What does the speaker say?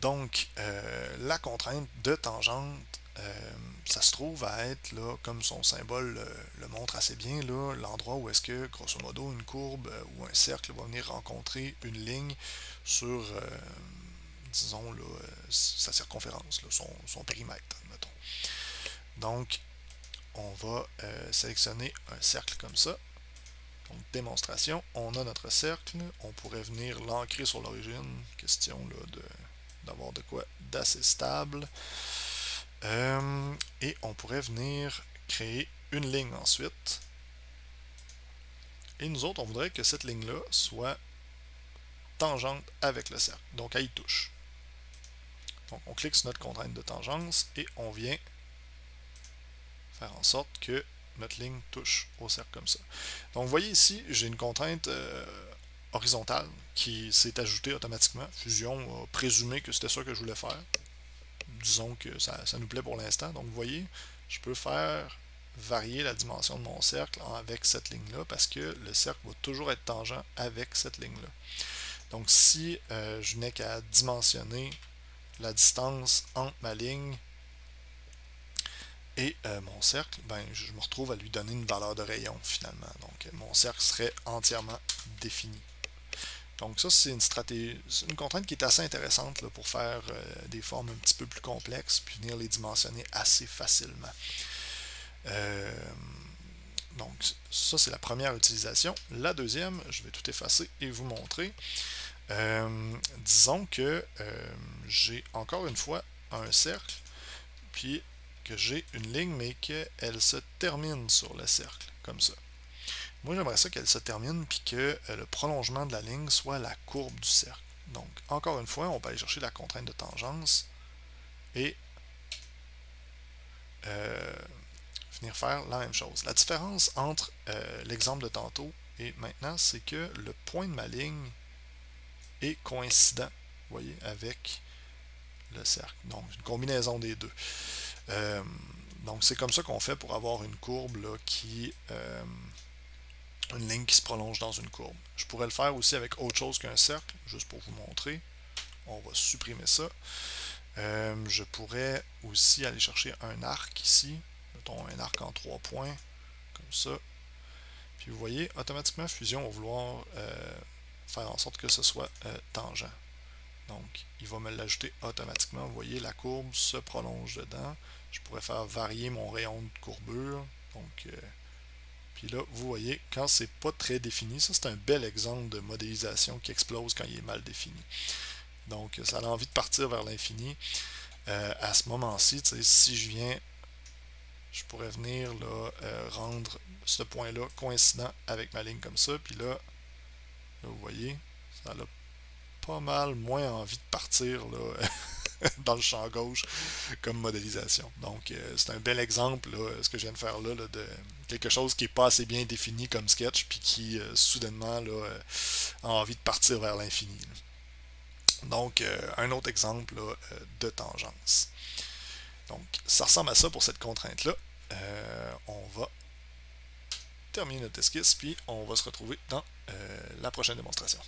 Donc, la contrainte de tangente, ça se trouve à être, là, comme son symbole le montre assez bien, là, l'endroit où est-ce que, grosso modo, une courbe ou un cercle va venir rencontrer une ligne sur, disons, là, sa circonférence, là, son périmètre, mettons. Donc, on va sélectionner un cercle comme ça. Donc, démonstration, on a notre cercle, on pourrait venir l'ancrer sur l'origine, question là, d'avoir de quoi d'assez stable. Et on pourrait venir créer une ligne ensuite. Et nous autres, on voudrait que cette ligne-là soit tangente avec le cercle. Donc, elle y touche. Donc, on clique sur notre contrainte de tangence et on vient faire en sorte que notre ligne touche au cercle comme ça. Donc, vous voyez ici, j'ai une contrainte horizontale qui s'est ajoutée automatiquement. Fusion a présumé que c'était ça que je voulais faire. Disons que ça nous plaît pour l'instant. Donc, vous voyez, je peux faire varier la dimension de mon cercle avec cette ligne-là parce que le cercle va toujours être tangent avec cette ligne-là. Donc, si je n'ai qu'à dimensionner la distance entre ma ligne et mon cercle, ben, je me retrouve à lui donner une valeur de rayon finalement. Donc, mon cercle serait entièrement défini. Donc ça, c'est une stratégie, c'est une contrainte qui est assez intéressante là, pour faire des formes un petit peu plus complexes, puis venir les dimensionner assez facilement. Donc ça, c'est la première utilisation. La deuxième, je vais tout effacer et vous montrer. Disons que j'ai encore une fois un cercle, puis que j'ai une ligne, mais qu'elle se termine sur le cercle, comme ça. Moi, j'aimerais ça qu'elle se termine, puis que le prolongement de la ligne soit la courbe du cercle. Donc, encore une fois, on peut aller chercher la contrainte de tangence et venir faire la même chose. La différence entre l'exemple de tantôt et maintenant, c'est que le point de ma ligne est coïncident, vous voyez, avec le cercle. Donc, une combinaison des deux. Donc, c'est comme ça qu'on fait pour avoir une courbe là, une ligne qui se prolonge dans une courbe. Je pourrais le faire aussi avec autre chose qu'un cercle, juste pour vous montrer. On va supprimer ça. Je pourrais aussi aller chercher un arc ici. Mettons un arc en 3 points, comme ça. Puis vous voyez, automatiquement, Fusion va vouloir faire en sorte que ce soit tangent. Donc, il va me l'ajouter automatiquement. Vous voyez, la courbe se prolonge dedans. Je pourrais faire varier mon rayon de courbure. Donc, puis là, vous voyez, quand c'est pas très défini, ça c'est un bel exemple de modélisation qui explose quand il est mal défini. Donc, ça a envie de partir vers l'infini. À ce moment-ci, si je viens, je pourrais venir là, rendre ce point-là coïncident avec ma ligne comme ça. Puis là, vous voyez, ça a pas mal moins envie de partir là, dans le champ gauche comme modélisation. Donc, c'est un bel exemple, là, ce que je viens de faire là, de quelque chose qui n'est pas assez bien défini comme sketch, puis qui, soudainement, là, a envie de partir vers l'infini. Donc, un autre exemple là, de tangence. Donc, ça ressemble à ça pour cette contrainte-là. On va terminer notre esquisse, puis on va se retrouver dans la prochaine démonstration.